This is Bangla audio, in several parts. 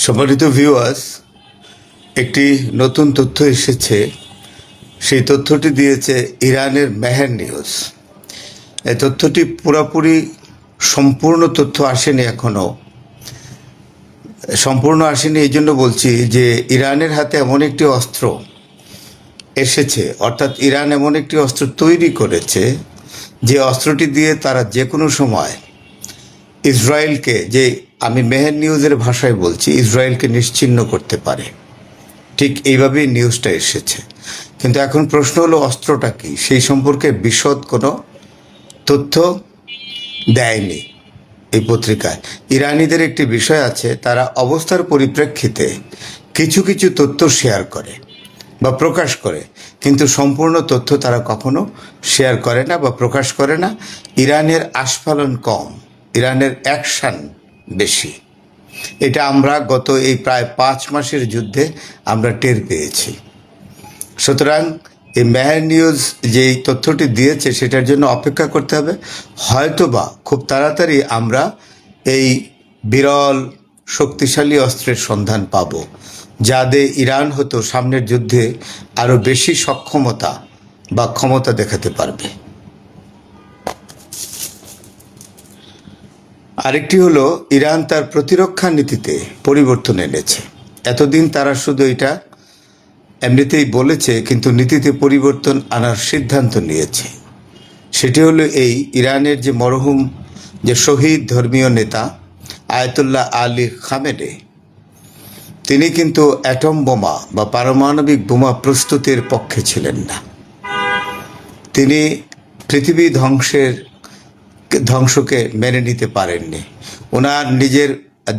সম্মানিত ভিউয়ার্স, একটি নতুন তথ্য এসেছে। সেই তথ্যটি দিয়েছে ইরানের মেহের নিউজ। এই তথ্যটি পুরোপুরি সম্পূর্ণ তথ্য আসেনি, এখনও সম্পূর্ণ আসেনি। এই জন্য বলছি যে ইরানের হাতে এমন একটি অস্ত্র এসেছে, অর্থাৎ ইরান এমন একটি অস্ত্র তৈরি করেছে যে অস্ত্রটি দিয়ে তারা যে কোনো সময় ইসরায়েলকে, যে আমি মেহের নিউজের ভাষায় বলছি, ইসরায়েলকে নিশ্চিহ্ন করতে পারে। ঠিক এইভাবেই নিউজটা এসেছে। কিন্তু এখন প্রশ্ন হলো অস্ত্রটা কি, সেই সম্পর্কে বিশদ কোনো তথ্য দেয়নি এই পত্রিকায়। ইরানিদের একটি বিষয় আছে, তারা অবস্থার পরিপ্রেক্ষিতে কিছু কিছু তথ্য শেয়ার করে বা প্রকাশ করে, কিন্তু সম্পূর্ণ তথ্য তারা কখনো শেয়ার করে না বা প্রকাশ করে না। ইরানের আস্ফালন কম, ইরানের অ্যাকশান বেশি। এটা আমরা গত এই প্রায় 5 মাসের যুদ্ধে আমরা টের পেয়েছি। সুতরাং এই মেহের নিউজ যেই তথ্যটি দিয়েছে সেটার জন্য অপেক্ষা করতে হবে। হয়তোবা খুব তাড়াতাড়ি আমরা এই বিরল শক্তিশালী অস্ত্রের সন্ধান পাব, যাতে ইরান হতো সামনের যুদ্ধে আরও বেশি সক্ষমতা বা ক্ষমতা দেখাতে পারবে। আরেকটি হলো, ইরান তার প্রতিরক্ষা নীতিতে পরিবর্তন এনেছে। এতদিন তারা শুধু এটা এমনিতেই বলেছে, কিন্তু নীতিতে পরিবর্তন আনার সিদ্ধান্ত নিয়েছে। সেটি হলো এই, ইরানের যে মরহুম যে শহীদ ধর্মীয় নেতা আয়াতুল্লাহ আলী খামেনে, তিনি কিন্তু অ্যাটম বোমা বা পারমাণবিক বোমা প্রস্তুতির পক্ষে ছিলেন না। তিনি পৃথিবী ধ্বংসকে মেনে নিতে পারেননি। ওনার নিজের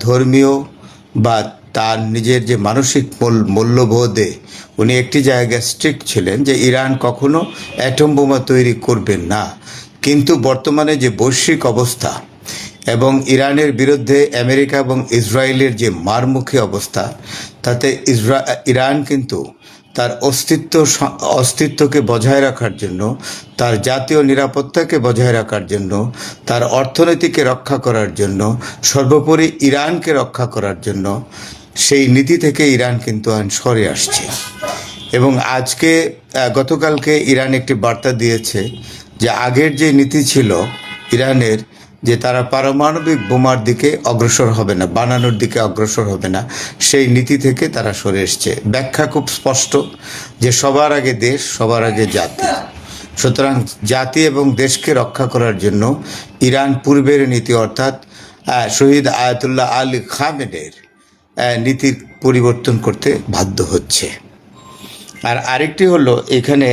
ধর্মীয় বা তার নিজের যে মানসিক মূল্যবোধে উনি একটি জায়গায় স্ট্রিক্ট ছিলেন যে ইরান কখনো অ্যাটম বোমা তৈরি করবেন না। কিন্তু বর্তমানে যে বৈশ্বিক অবস্থা এবং ইরানের বিরুদ্ধে আমেরিকা এবং ইসরায়েলের যে মারমুখী অবস্থা, তাতে ইরান কিন্তু তার অস্তিত্বকে বজায় রাখার জন্য, তার জাতীয় নিরাপত্তাকে বজায় রাখার জন্য, তার অর্থনীতিকে রক্ষা করার জন্য, সর্বোপরি ইরানকে রক্ষা করার জন্য সেই নীতি থেকে ইরান কিন্তু সরে আসছে। এবং গতকালকে ইরান একটি বার্তা দিয়েছে যে আগের যে নীতি ছিল ইরানের, যে তারা পারমাণবিক বোমার দিকে অগ্রসর হবে না, বানানোর দিকে অগ্রসর হবে না, সেই নীতি থেকে তারা সরে এসছে। ব্যাখ্যা খুব স্পষ্ট যে সবার আগে দেশ, সবার আগে জাতি। সুতরাং জাতি এবং দেশকে রক্ষা করার জন্য ইরান পূর্বের নীতি, অর্থাৎ শহীদ আয়াতুল্লাহ আলী খামেনের নীতির পরিবর্তন করতে বাধ্য হচ্ছে। আর আরেকটি হলো, এখানে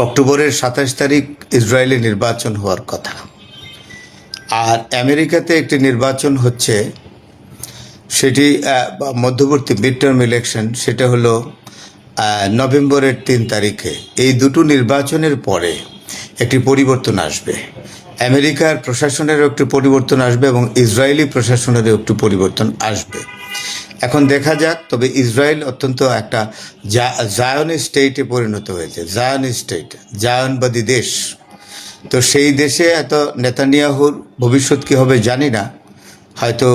অক্টোবরের 27 তারিখ ইসরায়েলে নির্বাচন হওয়ার কথা, আর আমেরিকাতে একটি নির্বাচন হচ্ছে, সেটি মধ্যবর্তী মিড টার্ম ইলেকশন, সেটা হলো নভেম্বরের 3 তারিখে। এই দুটো নির্বাচনের পরে একটি পরিবর্তন আসবে। আমেরিকার প্রশাসনেরও একটি পরিবর্তন আসবে এবং ইসরায়েলি প্রশাসনেরও একটু পরিবর্তন আসবে। এখন দেখা যাক। তবে ইসরায়েল অত্যন্ত একটা জায়নিস্ট স্টেটে পরিণত হয়েছে, জায়নবাদী দেশ। তো সেই দেশে এত নেতানিয়াহুর ভবিষ্যৎ কী হবে জানি না। হয়তো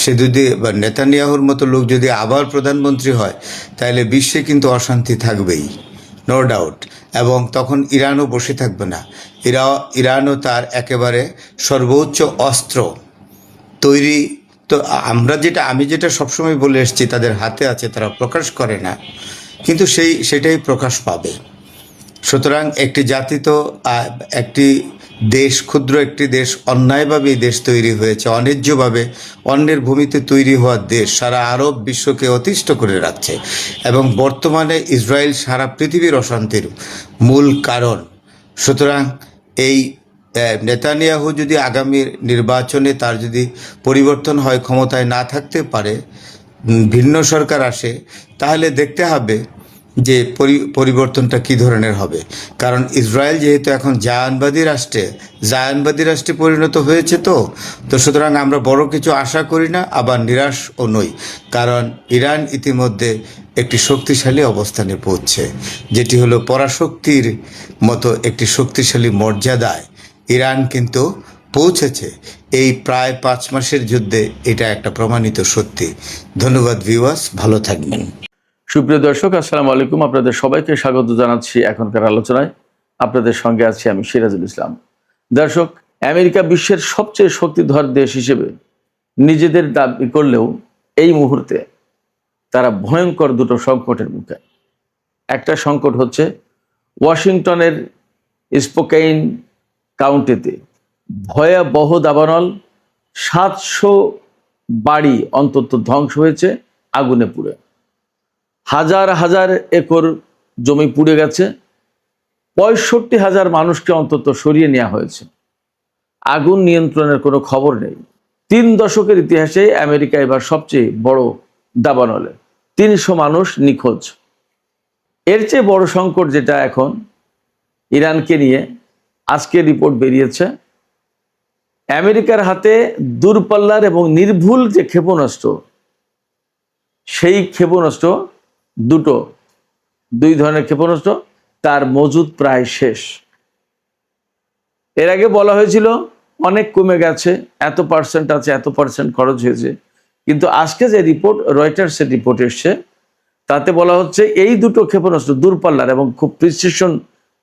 সে যদি, বা নেতানিয়াহুর মতো লোক যদি আবার প্রধানমন্ত্রী হয়, তাহলে বিশ্বে কিন্তু অশান্তি থাকবেই, নো ডাউট। এবং তখন ইরানও বসে থাকবে না। ইরানও তার একেবারে সর্বোচ্চ অস্ত্র তৈরি, তো আমি যেটা সবসময় বলে এসেছি, তাদের হাতে আছে, তারা প্রকাশ করে না, কিন্তু সেটাই প্রকাশ পাবে। সুতরাং একটি জাতি তো, একটি দেশ, ক্ষুদ্র একটি দেশ, অন্যায়ভাবে দেশ তৈরি হয়েছে, অন্যায্যভাবে অন্যের ভূমিতে তৈরি হওয়ার দেশ সারা আরব বিশ্বকে অতিষ্ঠ করে রাখছে। এবং বর্তমানে ইসরায়েল সারা পৃথিবীর অশান্তির মূল কারণ। সুতরাং এই নেতানিয়াহু যদি আগামী নির্বাচনে তার যদি পরিবর্তন হয়, ক্ষমতায় না থাকতে পারে, ভিন্ন সরকার আসে, তাহলে দেখতে হবে যে পরিবর্তনটা কী ধরনের হবে। কারণ ইসরায়েল যেহেতু এখন জায়নবাদী রাষ্ট্রে পরিণত হয়েছে, তো সুতরাং আমরা বড় কিছু আশা করি না, আবার নিরাশও নই। কারণ ইরান ইতিমধ্যে একটি শক্তিশালী অবস্থানে পৌঁছছে, যেটি হলো পরাশক্তির মতো একটি শক্তিশালী মর্যাদায় ইরান কিন্তু পৌঁছেছে। এই প্রায় 5 মাসের যুদ্ধে এটা একটা প্রমাণিত সত্যি। ধন্যবাদ ভিউয়ার্স, ভালো থাকবেন। সুপ্রিয় দর্শক, আসসালামু আলাইকুম। আপনাদের সবাইকে স্বাগত জানাচ্ছি এখনকার আলোচনায়। আপনাদের সঙ্গে আছি আমি সিরাজুল ইসলাম। দর্শক, আমেরিকা বিশ্বের সবচেয়ে শক্তিধর দেশ হিসেবে নিজেদের দাবি করলেও এই মুহূর্তে তারা ভয়ঙ্কর দুটো সংকটের মুখে। একটা সংকট হচ্ছে ওয়াশিংটনের স্পোকেইন কাউন্টিতে ভয়াবহ দাবানল, 700 বাড়ি অন্তত ধ্বংস হয়েছে আগুনে পুড়ে। হাজার হাজার একর জমি পুড়ে গেছে, 65,000 মানুষকে অন্তত সরিয়ে নেওয়া হয়েছে। আগুন নিয়ন্ত্রণের কোনো খবর নেই। 3 দশকের ইতিহাসে আমেরিকা এবার সবচেয়ে বড় দাবানলে 300 মানুষ নিখোঁজ। এর চেয়ে বড় সংকট যেটা এখন ইরানকে নিয়ে, আজকে রিপোর্ট বেরিয়েছে আমেরিকার হাতে দূরপাল্লার এবং নির্ভুল যে ক্ষেপণাস্ত্র, সেই ক্ষেপণাস্ত্র দুই ধরনের ক্ষেপণাস্ত্র তার মজুদ প্রায় শেষ। এর আগে বলা হয়েছিল অনেক কমে গেছে, এত পার্সেন্ট আছে, এত পার্সেন্ট খরচ হয়েছে। কিন্তু আজকে যে রিপোর্ট, রয়টার্সের রিপোর্ট এসছে, তাতে বলা হচ্ছে এই দুটো ক্ষেপণাস্ত্র দূরপাল্লার এবং খুব প্রিসিশন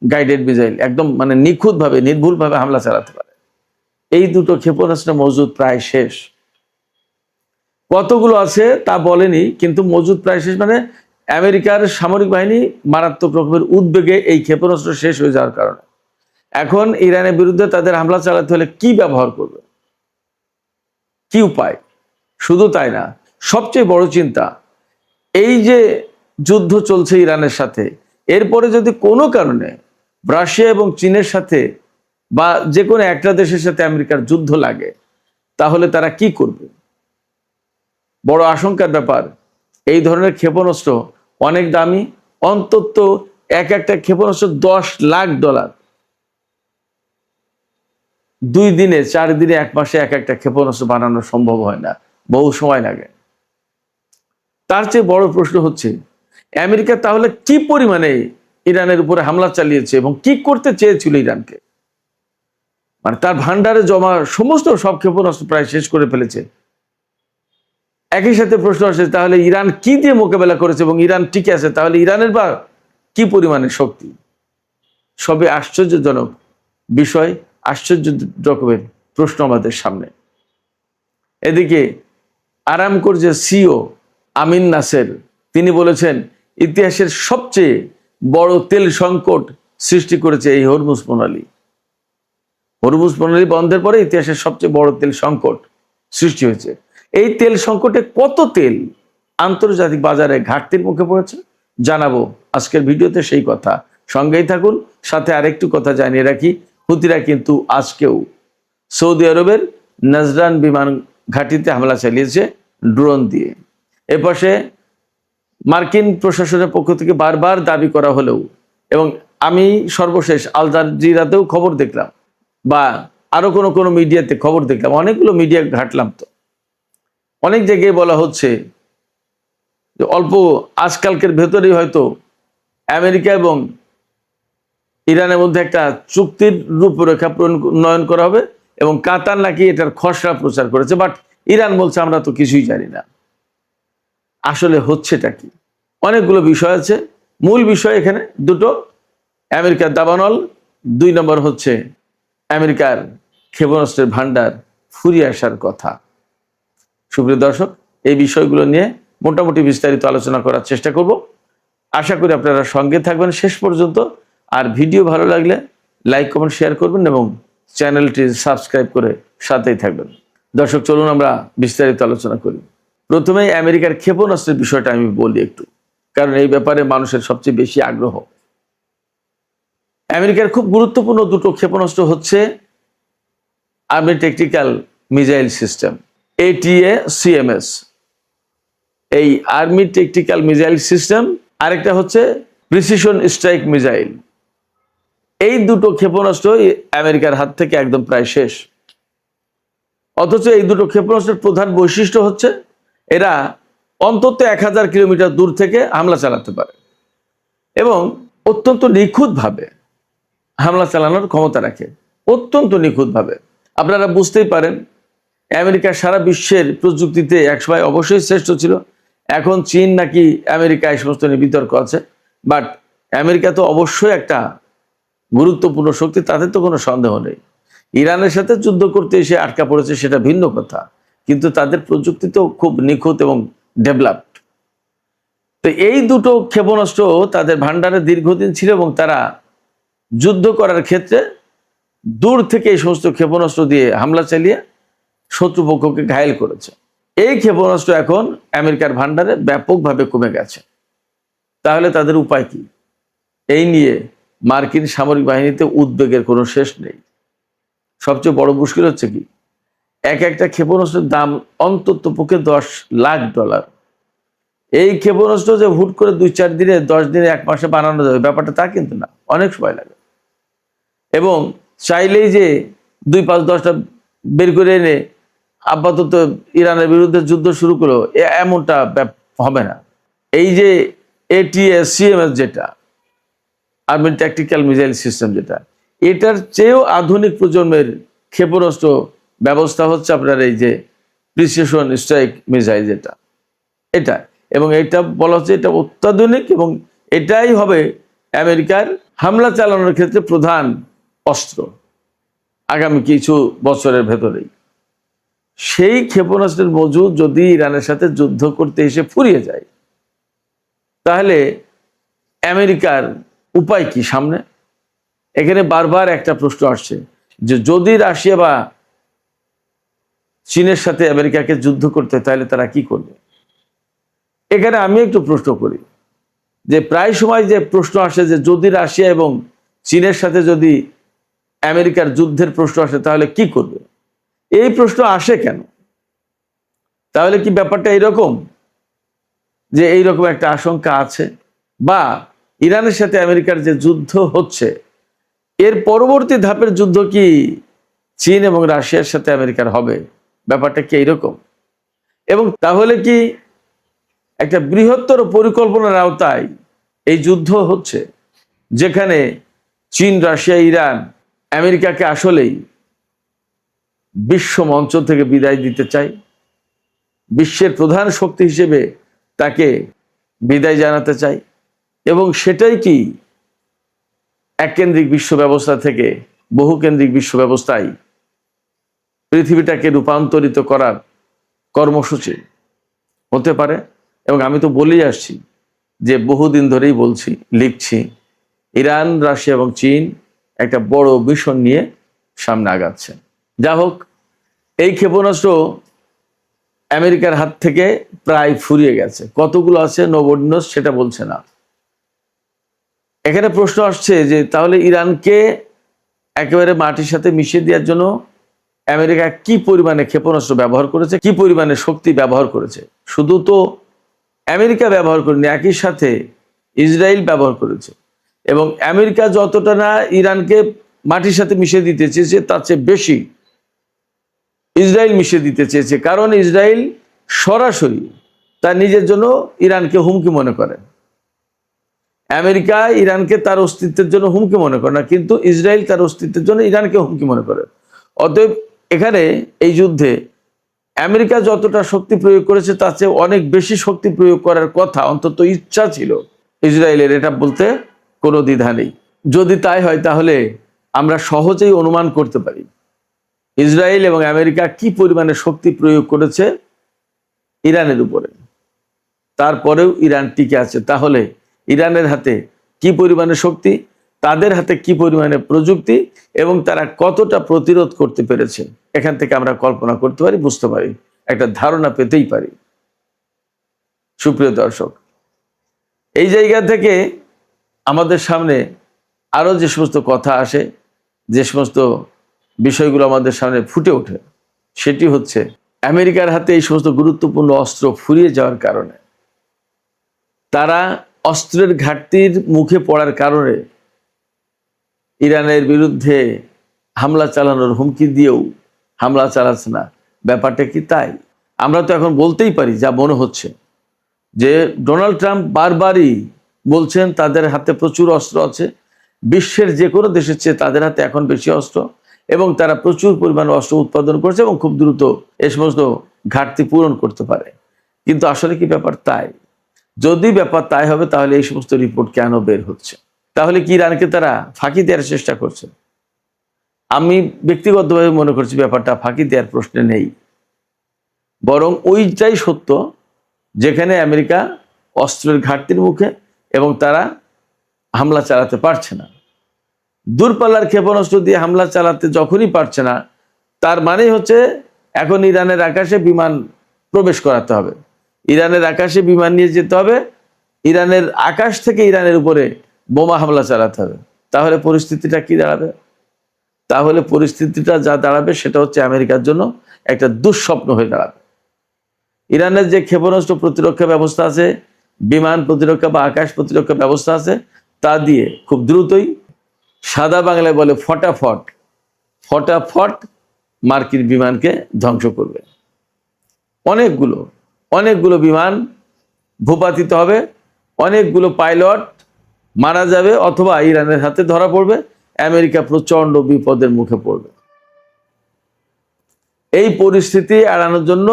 গাইডেড মিসাইল, একদম মানে নিখুঁতভাবে নির্ভুলভাবে হামলা চালাতে পারে। এই দুটো ক্ষেপণাস্ত্র মজুদ প্রায় শেষ। কতগুলো আছে তা বলেনি, কিন্তু মজুদ প্রায় শেষ। মানে আমেরিকার সামরিক বাহিনী মারাত্মক রকমের উদ্বেগে এই ক্ষেপণাস্ত্র শেষ হয়ে যাওয়ার কারণে। এখন ইরানের বিরুদ্ধে তাদের হামলা চালাতে হলে কি ব্যবহার করবে, কি উপায়? শুধু তাই না, সবচেয়ে বড় চিন্তা, এই যে যুদ্ধ চলছে ইরানের সাথে, এরপরে যদি কোনো কারণে রাশিয়া এবং চীনের সাথে বা যে কোনো একটা দেশের সাথে আমেরিকার যুদ্ধ লাগে, তাহলে তারা কি করবে? বড় আশঙ্কার ব্যাপার। এই ধরনের ক্ষেপণাস্ত্র অনেক দামি, অন্তত একটা ক্ষেপণাস্ত্র $10 লাখ। 2 দিনে, 4 দিনে, 1 মাসে একটা ক্ষেপণাস্ত্র বানানো সম্ভব হয় না, বহু সময় লাগে। তার চেয়ে বড় প্রশ্ন হচ্ছে আমেরিকা তাহলে কি পরিমাণে ইরানের উপরে হামলা চালিয়েছে এবং কি করতে চেয়েছিল ইরানকে? মানে তার ভান্ডারে জমা সমস্ত সব ক্ষেপণাস্ত্র প্রায় শেষ করে ফেলেছে। একই সাথে প্রশ্ন আসে, তাহলে ইরান কি দিয়ে মোকাবেলা করেছে এবং ইরান টিকে আছে, তাহলে ইরানের বা কি পরিমাণে শক্তি? সবে আশ্চর্যজনক বিষয়, আশ্চর্য রকমের প্রশ্ন আমাদের সামনে। এদিকে আরামকোর যে সিও আমিন নাসের, তিনি বলেছেন ইতিহাসের সবচেয়ে বড় তেল সংকট সৃষ্টি করেছে এই হরমুজ প্রণালী। হরমুজ প্রণালী বন্ধের পরে ইতিহাসের সবচেয়ে বড় তেল সংকট সৃষ্টি হয়েছে। এই তেল সংকটে কত তেল আন্তর্জাতিক বাজারে ঘাটতির মুখে পড়েছে জানাবো আজকের ভিডিওতে, সেই কথা। সঙ্গেই থাকুন। সাথে আরেকটু কথা জানিয়ে রাখি, হুতিরা কিন্তু আজকেও সৌদি আরবের নাজরান বিমান ঘাঁটিতে হামলা চালিয়েছে ড্রোন দিয়ে। এপাশে মার্কিন প্রশাসনের পক্ষ থেকে বারবার দাবি করা হলেও, এবং আমি সর্বশেষ আল জাজিরাতেও খবর দেখলাম, বা আরো কোনো মিডিয়াতে খবর দেখলাম, অনেকগুলো মিডিয়া ঘাটলাম, তো অনেক জায়গায় বলা হচ্ছে যে অল্প আজকালকের ভেতরেই হয়তো আমেরিকা এবং ইরানের মধ্যে একটা চুক্তির রূপরেখা প্রণয়ন করা হবে, এবং কাতার নাকি এটার খসড়া প্রচার করেছে। বাট ইরান বলছে আমরা তো কিছুই জানি না। আসলে হচ্ছেটা কি? অনেকগুলো বিষয় আছে, মূল বিষয় এখানে দুটো: আমেরিকার দাবানল, 2 নম্বর হচ্ছে আমেরিকার ক্ষেপণাস্ত্রের ভান্ডার ফুরিয়ে আসার কথা। সুপ্রিয় দর্শক, এই বিষয়গুলো নিয়ে মোটামুটি বিস্তারিত আলোচনা করার চেষ্টা করব। আশা করি আপনারা সঙ্গে থাকবেন শেষ পর্যন্ত। আর ভিডিও ভালো লাগলে লাইক, কমেন্ট, শেয়ার করবেন এবং চ্যানেলটি সাবস্ক্রাইব করে সাথেই থাকবেন। দর্শক, চলুন আমরা বিস্তারিত আলোচনা করি। প্রথমে আমেরিকার ক্ষেপণাস্ত্রের বিষয়টা আমি বলি একটু, কারণ এই ব্যাপারে মানুষের সবচেয়ে বেশি আগ্রহ। আমেরিকার খুব গুরুত্বপূর্ণ দুটো ক্ষেপণাস্ত্র হচ্ছে army tactical missile system, ATACMS। এই আর্মি ট্যাকটিক্যাল মিসাইল সিস্টেম, আরেকটা হচ্ছে প্রিসিশন স্ট্রাইক মিসাইল। এই দুটো ক্ষেপণাস্ত্র আমেরিকার হাত থেকে একদম প্রায় শেষ। অথচ এই দুটো ক্ষেপণাস্ত্রের প্রধান বৈশিষ্ট্য হচ্ছে এরা অন্তত 1000 কিলোমিটার দূর থেকে হামলা চালাতে পারে এবং অত্যন্ত নিখুঁতভাবে হামলা চালানোর ক্ষমতা রাখে, অত্যন্ত নিখুঁতভাবে। আপনারা বুঝতেই পারেন আমেরিকা সারা বিশ্বের প্রযুক্তিতে একসময় অবশ্যই শ্রেষ্ঠ ছিল। এখন চীন নাকি আমেরিকা এই সমস্ত নিয়ে বিতর্ক আছে, বাট আমেরিকা তো অবশ্যই একটা গুরুত্বপূর্ণ শক্তি, তাদের তো কোনো সন্দেহ নেই। ইরানের সাথে যুদ্ধ করতে এসে আটকা পড়েছে সেটা ভিন্ন কথা, কিন্তু তাদের প্রযুক্তি তো খুব নিখুঁত এবং ডেভেলপড। তো এই দুটো ক্ষেপণাস্ত্র তাদের ভান্ডারে দীর্ঘদিন ছিল এবং তারা যুদ্ধ করার ক্ষেত্রে দূর থেকে এই সমস্ত ক্ষেপণাস্ত্র দিয়ে হামলা চালিয়ে শত্রুপক্ষকে ঘায়েল করেছে। এই ক্ষেপণাস্ত্র এখন আমেরিকার ভান্ডারে ব্যাপকভাবে কমে গেছে। তাহলে তাদের উপায় কি? এই নিয়ে মার্কিন সামরিক বাহিনীতে উদ্বেগের কোনো শেষ নেই। সবচেয়ে বড় মুশকিল হচ্ছে কি, একটা ক্ষেপণাস্ত্রের দাম অন্তত পক্ষে $10 লাখ। এই ক্ষেপণাস্ত্র যে হুট করে 2-4 দিনে, 10 দিনে, 1 মাসে বানানো যাবে ব্যাপারটা তা কিন্তু না, অনেক সময় লাগে। এবং চাইলেই যে 2-5-10টা বের করে এনে আপাতত ইরানের বিরুদ্ধে যুদ্ধ শুরু করলো এমনটা হবে না। এই যে ATACMS যেটা আর্মি ট্যাকটিক্যাল মিসাইল সিস্টেম, যেটা এটার চেয়েও আধুনিক প্রজন্মের ক্ষেপণাস্ত্র ব্যবস্থা হচ্ছে আপনার এই যে প্রিসিশন স্ট্রাইক মিসাইল যেটা, এটা। এবং এটা বলা হচ্ছে এটা অত্যাধুনিক এবং এটাই হবে আমেরিকার হামলা চালানোর ক্ষেত্রে প্রধান অস্ত্র আগামী কিছু বছরের ভেতরেই। সেই ক্ষেপণাস্ত্রের মজুদ যদি ইরানের সাথে যুদ্ধ করতে এসে ফুরিয়ে যায়, তাহলে আমেরিকার উপায় কি সামনে? এখানে বারবার একটা প্রশ্ন আসছে যে যদি রাশিয়া বা চীনের সাথে আমেরিকাকে যুদ্ধ করতে, তাহলে তারা কি করবে? এখানে আমি একটু প্রশ্ন করি যে প্রায় সময় যে প্রশ্ন আসে যে যদি রাশিয়া এবং চীনের সাথে যদি আমেরিকার যুদ্ধের প্রশ্ন আসে তাহলে কি করবে? এই প্রশ্ন আসে কেন? তাহলে কি ব্যাপারটা এইরকম যে এইরকম একটা আশঙ্কা আছে, বা ইরানের সাথে আমেরিকার যে যুদ্ধ হচ্ছে এর পরবর্তী ধাপের যুদ্ধ কি চীন এবং রাশিয়ার সাথে আমেরিকার হবে? ব্যাপারটা কি এইরকম? এবং তাহলে কি একটা বৃহত্তর পরিকল্পনার আওতায় এই যুদ্ধ হচ্ছে, যেখানে চীন, রাশিয়া, ইরান আমেরিকাকে আসলেই বিশ্ব মঞ্চ থেকে বিদায় দিতে চায়, বিশ্বের প্রধান শক্তি হিসেবে তাকে বিদায় জানাতে চায়, এবং সেটাই কি এককেন্দ্রিক বিশ্ব ব্যবস্থা থেকে বহুকেন্দ্রিক বিশ্ব ব্যবস্থায় পৃথিবীটাকে রূপান্তরিত করার কর্মসূচি হতে পারে? এবং আমি তো বলেই আসছি যে বহুদিন ধরেই বলছি, লিখছি, ইরান, রাশিয়া এবং চীন একটা বড় মিশন নিয়ে সামনে আগাচ্ছে। যা হোক, এই ক্ষেপণাস্ত্র আমেরিকার হাত থেকে প্রায় ফুরিয়ে গেছে। কতগুলো আছে নোবডি নোস সেটা বলছে না। এখানে প্রশ্ন আসছে যে তাহলে ইরানকে একেবারে মাটির সাথে মিশিয়ে দেওয়ার জন্য আমেরিকা কি পরিমাণে ক্ষেপণাস্ত্র ব্যবহার করেছে, কি পরিমাণে শক্তি ব্যবহার করেছে? শুধু তো আমেরিকা ব্যবহার করেনি, একই সাথে ইসরায়েল ব্যবহার করেছে। এবং আমেরিকা যতটা না ইরানকে মাটির সাথে মিশিয়ে দিতে চেয়েছে, তার চেয়ে বেশি ইসরায়েল মিশিয়ে দিতে চেয়েছে। কারণ ইসরায়েল সরাসরি তার নিজের জন্য ইরানকে হুমকি মনে করে। আমেরিকা ইরানকে তার অস্তিত্বের জন্য হুমকি মনে করে না, কিন্তু ইসরায়েল তার অস্তিত্বের জন্য ইরানকে হুমকি মনে করে। অতএব এখানে এই যুদ্ধে আমেরিকা যতটা শক্তি প্রয়োগ করেছে তার চেয়ে অনেক বেশি শক্তি প্রয়োগ করার কথা, অন্তত ইচ্ছা ছিল ইসরায়েলের, এটা বলতে কোনো দ্বিধা নেই। যদি তাই হয় তাহলে আমরা সহজেই অনুমান করতে পারি ইসরায়েল এবং আমেরিকা কি পরিমাণে শক্তি প্রয়োগ করেছে ইরানের উপরে। তারপরেও ইরান টিকে আছে। তাহলে ইরানের হাতে কি পরিমাণে শক্তি, তাদের হাতে কি পরিমাণে প্রযুক্তি, এবং তারা কতটা প্রতিরোধ করতে পেরেছে, এখান থেকে আমরা কল্পনা করতে পারি, বুঝতে পারি, একটা ধারণা পেতেই পারি। সুপ্রিয় দর্শক, এই জায়গা থেকে আমাদের সামনে আরো যে সমস্ত কথা আসে, যে সমস্ত বিষয়গুলো আমাদের সামনে ফুটে ওঠে, সেটি হচ্ছে আমেরিকার হাতে এই সমস্ত গুরুত্বপূর্ণ অস্ত্র ফুরিয়ে যাওয়ার কারণে, তারা অস্ত্রের ঘাটতির মুখে পড়ার কারণে ইরানের বিরুদ্ধে হামলা চালানোর হুমকি দিয়েও হামলা চালাচ্ছে না। ব্যাপারটা কি তাই? আমরা তো এখন বলতেই পারি, যা মনে হচ্ছে, যে ডোনাল্ড ট্রাম্প বারবারই বলছেন তাদের হাতে প্রচুর অস্ত্র আছে, বিশ্বের যে কোনো দেশের চেয়ে তাদের হাতে এখন বেশি অস্ত্র, এবং তারা প্রচুর পরিমাণ অস্ত্র উৎপাদন করছে এবং খুব দ্রুত এই সমস্ত ঘাটতি পূরণ করতে পারে। কিন্তু আসলে কি ব্যাপার তাই? যদি ব্যাপার তাই হবে তাহলে এই সমস্ত রিপোর্ট কেন বের হচ্ছে? তাহলে কি ইরানকে তারা ফাঁকি দেওয়ার চেষ্টা করছে? আমি ব্যক্তিগতভাবে মনে করছি ব্যাপারটা ফাঁকি দেওয়ার প্রশ্নে নেই, বরং ওইটাই সত্য যেখানে আমেরিকা অস্ত্রের ঘাটতির মুখে এবং তারা হামলা চালাতে পারছে না। দূরপাল্লার ক্ষেপণাস্ত্র দিয়ে হামলা চালাতে যখনই পারছে না, তার মানেই হচ্ছে এখন ইরানের আকাশে বিমান প্রবেশ করাতে হবে, ইরানের আকাশে বিমান নিয়ে যেতে হবে, ইরানের আকাশ থেকে ইরানের উপরে বোমা হামলা চালাতে হবে। তাহলে পরিস্থিতিটা কি দাঁড়াবে? তাহলে পরিস্থিতিটা যা দাঁড়াবে সেটা হচ্ছে আমেরিকার জন্য একটা দুঃস্বপ্ন হয়ে দাঁড়াবে। ইরানের যে ক্ষেপণাস্ত্র প্রতিরক্ষা ব্যবস্থা আছে, বিমান প্রতিরক্ষা বা আকাশ প্রতিরক্ষা ব্যবস্থা আছে, তা দিয়ে খুব দ্রুতই, সাদা বাংলায় বলে ফটাফট ফটাফট, মার্কিন বিমানকে ধ্বংস করবে। অনেকগুলো বিমান ভূপাতিত হবে, অনেকগুলো পাইলট মারা যাবে অথবা ইরানের হাতে ধরা পড়বে, আমেরিকা প্রচন্ড বিপদের মুখে পড়বে। এই পরিস্থিতি এড়ানোর জন্য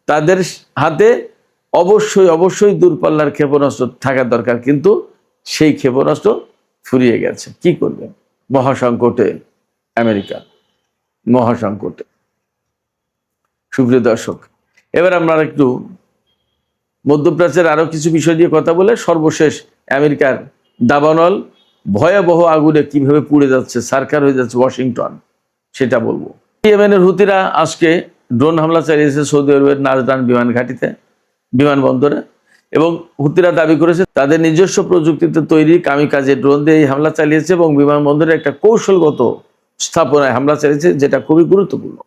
তাদের হাতে অবশ্যই দূরপাল্লার ক্ষেপণাস্ত্র থাকা দরকার, কিন্তু সেই ক্ষেপণাস্ত্র ফুরিয়ে গেছে। কি করবে? মহাসংকটে আমেরিকা, মহাসংকটে। সুপ্রিয় দর্শক, এবার আমরা একটু মধ্যপ্রাচ্যের আরো কিছু বিষয় নিয়ে কথা বলে সর্বশেষ আমেরিকার দাবানল ভয়াবহ আগুনে কিভাবে পুড়ে যাচ্ছে, সারকার হয়ে যাচ্ছে ওয়াশিংটন, সেটা বলবো। ইয়েমেনের হুতিরা আজকে ড্রোন হামলা চালিয়েছে সৌদি আরবের নাজরান বিমান ঘাঁটিতে, বিমানবন্দরে, এবং হুতিরা দাবি করেছে তাদের নিজস্ব প্রযুক্তিতে তৈরি কামিকাজে ড্রোন দিয়ে এই হামলা চালিয়েছে এবং বিমানবন্দরে একটা কৌশলগত স্থাপনায় হামলা চালিয়েছে, যেটা খুবই গুরুত্বপূর্ণ।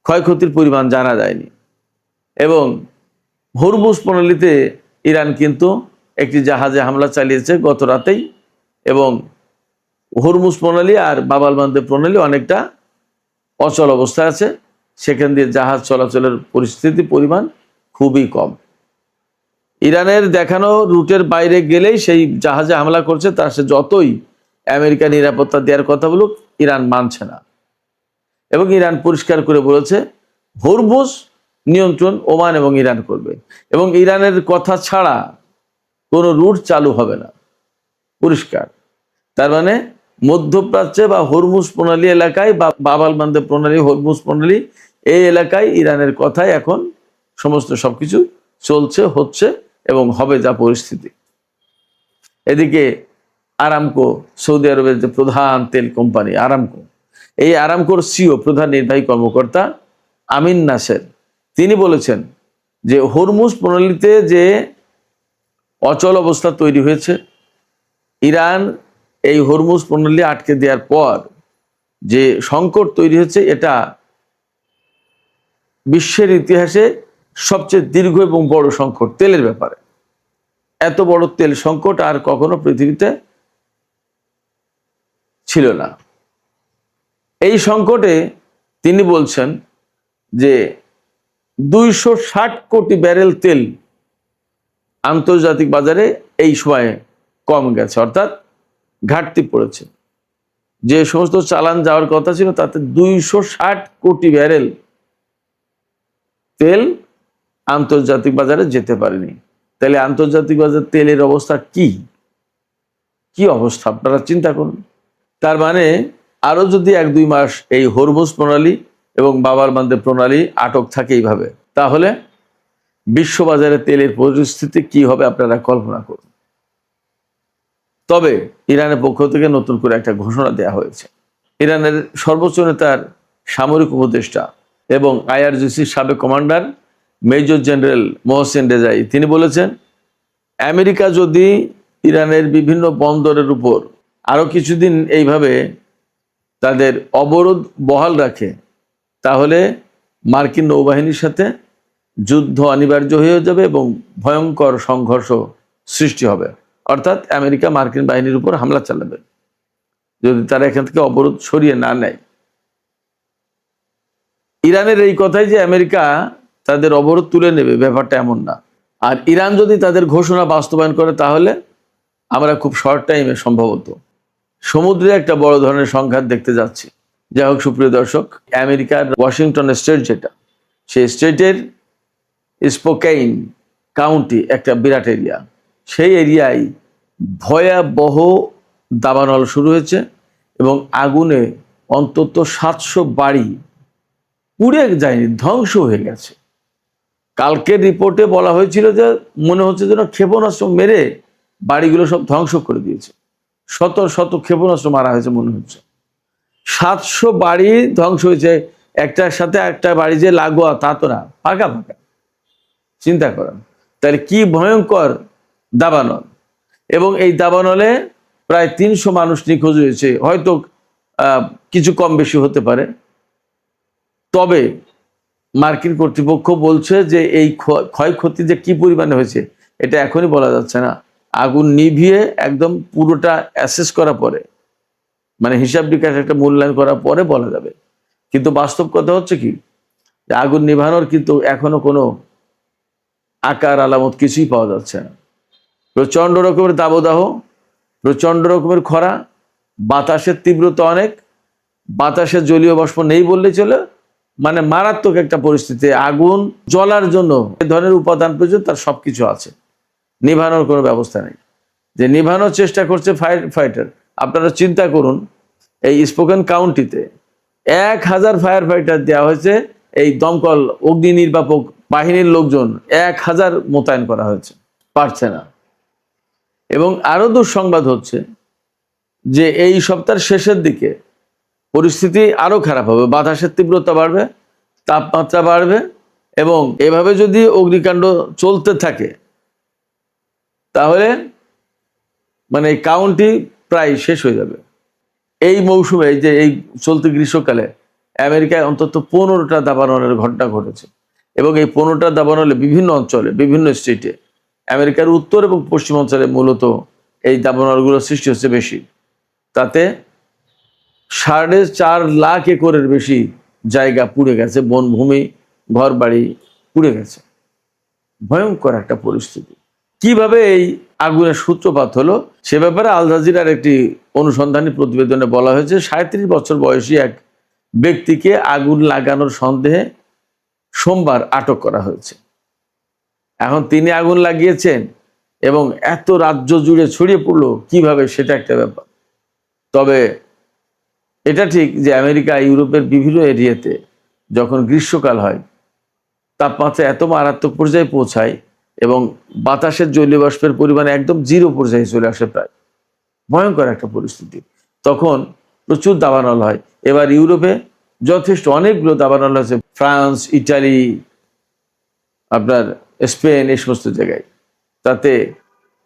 ক্ষয়ক্ষতির পরিমাণ জানা যায়নি। এবং হরমুজ প্রণালীতে ইরান কিন্তু একটি জাহাজে হামলা চালিয়েছে গত রাতেই, এবং হরমুজ প্রণালী আর বাবাল মান্দeb প্রণালী অনেকটা অচল অবস্থায় আছে, সেখান দিয়ে জাহাজ চলাচলের পরিমাণ খুবই কম। ইরানের দেখানো রুটের বাইরে গেলেই সেই জাহাজে হামলা করছে, তার সে যতই আমেরিকা নিরাপত্তা দেওয়ার কথা বলুক, ইরান মানছে না। এবং ইরান পরিষ্কার করে বলেছে হরমুজ নিয়ন্ত্রণ ওমান এবং ইরান করবে, এবং ইরানের কথা ছাড়া কোনো রুট চালু হবে না, পরিষ্কার। তার মানে মধ্যপ্রাচ্যে বা হরমুজ প্রণালী এলাকায় বা বাবাল মান্দeb প্রণালী, হরমুজ প্রণালী, এই এলাকায় ইরানের কথায় এখন সমস্ত সবকিছু চলছে, হচ্ছে এবং হবে যা পরিস্থিতি। এদিকে আরামকো, সৌদি আরবের যে প্রধান তেল কোম্পানি আরামকো, এই আরামকোর সিও, প্রধান নির্বাহী কর্মকর্তা আমিন নাসের, তিনি বলেছেন যে হরমুজ প্রণালীতে যে অচল অবস্থা তৈরি হয়েছে, ইরান এই হরমুজ প্রণালী আটকে দেওয়ার পর যে সংকট তৈরি হয়েছে, এটা বিশ্বের ইতিহাসে সবচেয়ে দীর্ঘ এবং বড় সংকট তেলের ব্যাপারে। এত বড় তেল সংকট আর কখনো পৃথিবীতে ছিল না। এই সংকটে তিনি বলছেন যে 260 কোটি ব্যারেল তেল আন্তর্জাতিক বাজারে এই সময়ে কম গেছে, অর্থাৎ ঘাটতি পড়েছে। যে সমস্ত চালান যাওয়ার কথা ছিল তাতে 260 কোটি ব্যারেল তেল আন্তর্জাতিক বাজারে যেতে পারেনি। তাহলে আন্তর্জাতিক বাজার তেলের অবস্থা কি অবস্থা আপনারা চিন্তা করুন। তার মানে আরো যদি 1-2 মাস এই হরমুজ প্রণালী এবং বাবাল মান্দeb প্রণালী আটক থাকে এইভাবে, তাহলে বিশ্ববাজারে তেলের পরিস্থিতি কি হবে আপনারা কল্পনা করুন। তবে ইরানের পক্ষ থেকে নতুন করে একটা ঘোষণা দেওয়া হয়েছে। ইরানের সর্বোচ্চ নেতার সামরিক উপদেষ্টা এবং আইআরজিসির সাবেক কমান্ডার মেজর জেনারেল মোহসেন রেজাই, তিনি বলেছেন আমেরিকা যদি ইরানের বিভিন্ন বন্দরের উপর আরো কিছুদিন এইভাবে তাদের অবরোধ বহাল রাখে, তাহলে মার্কিন নৌবাহিনীর সাথে যুদ্ধ অনিবার্য হয়ে যাবে এবং ভয়ঙ্কর সংঘর্ষ সৃষ্টি হবে। অর্থাৎ আমেরিকা মার্কিন বাহিনীর উপর হামলা চালাবে যদি তারা এখান থেকে অবরোধ সরিয়ে না নেয়। ইরানের এই কথাই যে আমেরিকা তাদের অবরোধ তুলে নেবে, ব্যাপারটা এমন না। আর ইরান যদি তাদের ঘোষণা বাস্তবায়ন করে, তাহলে আমরা খুব শর্ট টাইমে সম্ভবত সমুদ্রে একটা বড় ধরনের সংঘাত দেখতে যাচ্ছি। যাই হোক সুপ্রিয় দর্শক, আমেরিকার ওয়াশিংটন স্টেট যেটা, সেই স্টেটের স্পোকেইন কাউন্টি একটা বিরাট এরিয়া, সেই এরিয়ায় ভয়াবহ দাবানল শুরু হয়েছে এবং আগুনে অন্তত 700 বাড়ি পুড়ে যায়নি, ধ্বংস হয়ে গেছে। কালকের রিপোর্টে বলা হয়েছিল যে মনে হচ্ছে যেন ক্ষেপণাস্ত্র মেরে বাড়িগুলো সব ধ্বংস করে দিয়েছে, শত শত ক্ষেপণাস্ত্র মারা হয়েছে মনে হচ্ছে। 700 বাড়ি ধ্বংস হয়েছে, একটার সাথে একটা বাড়ি যে লাগোয়া তা তো না, ফাঁকা ফাঁকা। চিন্তা করেন তাহলে কি ভয়ঙ্কর দাবানল। এবং এই দাবানলে প্রায় 300 মানুষ নিখোঁজ হয়েছে, হয়তো কিছু কম বেশি হতে পারে। তবে মার্কিন কর্তৃপক্ষ বলছে যে এই ক্ষয়ক্ষতি যে কি পরিমাণে হয়েছে এটা এখনই বলা যাচ্ছে না, আগুন নিভিয়ে একদম পুরোটা অ্যাসেস করার পরে, মানে হিসাব নিকাশ একটা মূল্যায়ন করার পরে বলা যাবে। কিন্তু বাস্তব কথা হচ্ছে কি, যে আগুন নিভানোর কিন্তু এখনো কোনো আকার আলামত কিছুই পাওয়া যাচ্ছে না। প্রচন্ড রকমের দাবদাহ, প্রচন্ড রকমের খরা, বাতাসের তীব্রতা অনেক, বাতাসের জলীয় বাষ্প নেই বললেই চলে, মানে মারাত্মক একটা পরিস্থিতি। আগুন জ্বলার জন্য এ ধরনের উপাদান প্রয়োজন, তার সবকিছু আছে, নিভানোর কোনো ব্যবস্থা নেই। যে নিভানোর চেষ্টা করছে ফায়ার ফাইটার, আপনারা চিন্তা করুন, এই স্পোকেন কাউন্টিতে 1000 ফায়ার ফাইটার দেওয়া হয়েছে, এই দমকল অগ্নি নির্বাপক বাহিনীর লোকজন 1000 মোতায়েন করা হয়েছে, পারছে না। এবং আরো দুঃসংবাদ হচ্ছে যে এই সপ্তাহের শেষের দিকে পরিস্থিতি আরো খারাপ হবে, বাতাসের তীব্রতা বাড়বে, তাপমাত্রা বাড়বে, এবং এভাবে যদি অগ্নিকাণ্ড চলতে থাকে তাহলে মানে এই কাউন্টি প্রায় শেষ হয়ে যাবে। এই মৌসুমে, যে এই চলতি গ্রীষ্মকালে আমেরিকায় অন্তত 15টা দাবানলের ঘটনা ঘটেছে, এবং এই 15টা দাবানলে বিভিন্ন অঞ্চলে, বিভিন্ন স্টেটে, আমেরিকার উত্তর এবং পশ্চিম অঞ্চলে মূলত এই দাবানলগুলো সৃষ্টি হচ্ছে বেশি। তাতে 4.5 লাখ একরের বেশি জায়গা পুড়ে গেছে, বনভূমি, ঘর বাড়ি পুড়ে গেছে। ভয়ঙ্কর একটা পরিস্থিতি। কিভাবে এই আগুনের সূত্রপাত হলো সে ব্যাপারে আল জাজিরার একটি অনুসন্ধানী প্রতিবেদনে বলা হয়েছে, 37 বছর বয়সী এক ব্যক্তিকে আগুন লাগানোর সন্দেহে সোমবার আটক করা হয়েছে। এখন তিনি আগুন লাগিয়েছেন এবং এত রাজ্য জুড়ে ছড়িয়ে পড়লো কিভাবে, সেটা একটা ব্যাপার। তবে এটা ঠিক যে আমেরিকা, ইউরোপের বিভিন্ন এরিয়াতে যখন গ্রীষ্মকাল হয়, তাপমাত্রা এত মারাত্মক পর্যায়ে পৌঁছায় এবং বাতাসের জলীয় বাষ্পের পরিমাণ একদম 0 পর্যায়ে চলে আসে, প্রায় ভয়ঙ্কর একটা পরিস্থিতি। তখন প্রচুর দাবানল হয়। এবার ইউরোপে যথেষ্ট অনেকগুলো দাবানল আছে, ফ্রান্স, ইটালি, আপনার স্পেন, এই সমস্ত জায়গায়। তাতে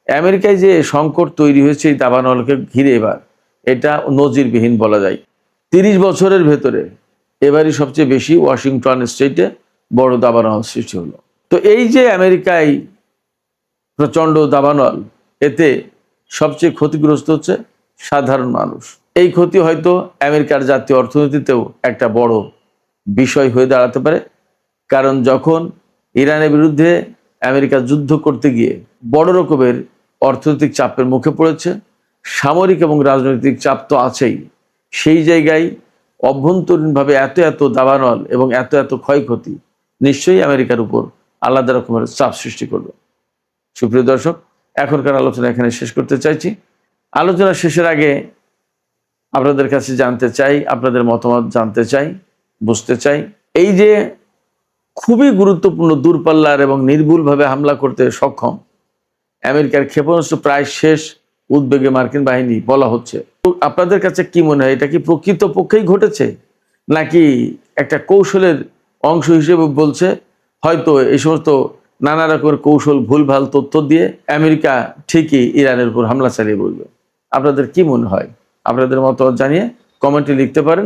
আমেরিকায় যে সংকট তৈরি হয়েছে এই দাবানলকে ঘিরে, এবার এটা নজিরবিহীন বলা যায়। 30 বছরের ভেতরে এবারই সবচেয়ে বেশি ওয়াশিংটন স্টেটে বড় দাবানল সৃষ্টি হলো। তো এই যে আমেরিকায় প্রচণ্ড দাবানল, এতে সবচেয়ে ক্ষতিগ্রস্ত হচ্ছে সাধারণ মানুষ। এই ক্ষতি হয়তো আমেরিকার জাতীয় অর্থনীতিতেও একটা বড় বিষয় হয়ে দাঁড়াতে পারে, কারণ যখন ইরানের বিরুদ্ধে আমেরিকা যুদ্ধ করতে গিয়ে বড় রকমের অর্থনৈতিক চাপের মুখে পড়েছে, সামরিক এবং রাজনৈতিক চাপ তো আছেই, সেই জায়গায় অভ্যন্তরীণভাবে এত এত দাবানল এবং এত এত ক্ষয়ক্ষতি নিশ্চয়ই আমেরিকার উপর আলাদা রকমের চাপ সৃষ্টি করবে। সুপ্রিয় দর্শক, এখনকার আলোচনা এখানে শেষ করতে চাইছি। আলোচনা শেষের আগে আপনাদের কাছে জানতে চাই, আপনাদের মতামত জানতে চাই, বুঝতে চাই, এই যে খুবই গুরুত্বপূর্ণ দূরপাল্লার এবং নির্ভুলভাবে হামলা করতে সক্ষম আমেরিকার ক্ষেপণাস্ত্র প্রায় শেষ উদ্বেগে মার্কিন বাহিনী বলা হচ্ছে, আপনাদের কাছে কি মনে হয়, এটা কি প্রকৃতপক্ষেই ঘটেছে নাকি একটা কৌশলের অংশ হিসেবে বলছে? হয়তো এই সমস্ত নানা রকমের কৌশল, ভুলভাল তথ্য দিয়ে আমেরিকা ঠিকই ইরানের উপর হামলা চালিয়ে বলবে। আপনাদের কি মনে হয়? আপনাদের মতামত জানিয়ে কমেন্টে লিখতে পারেন।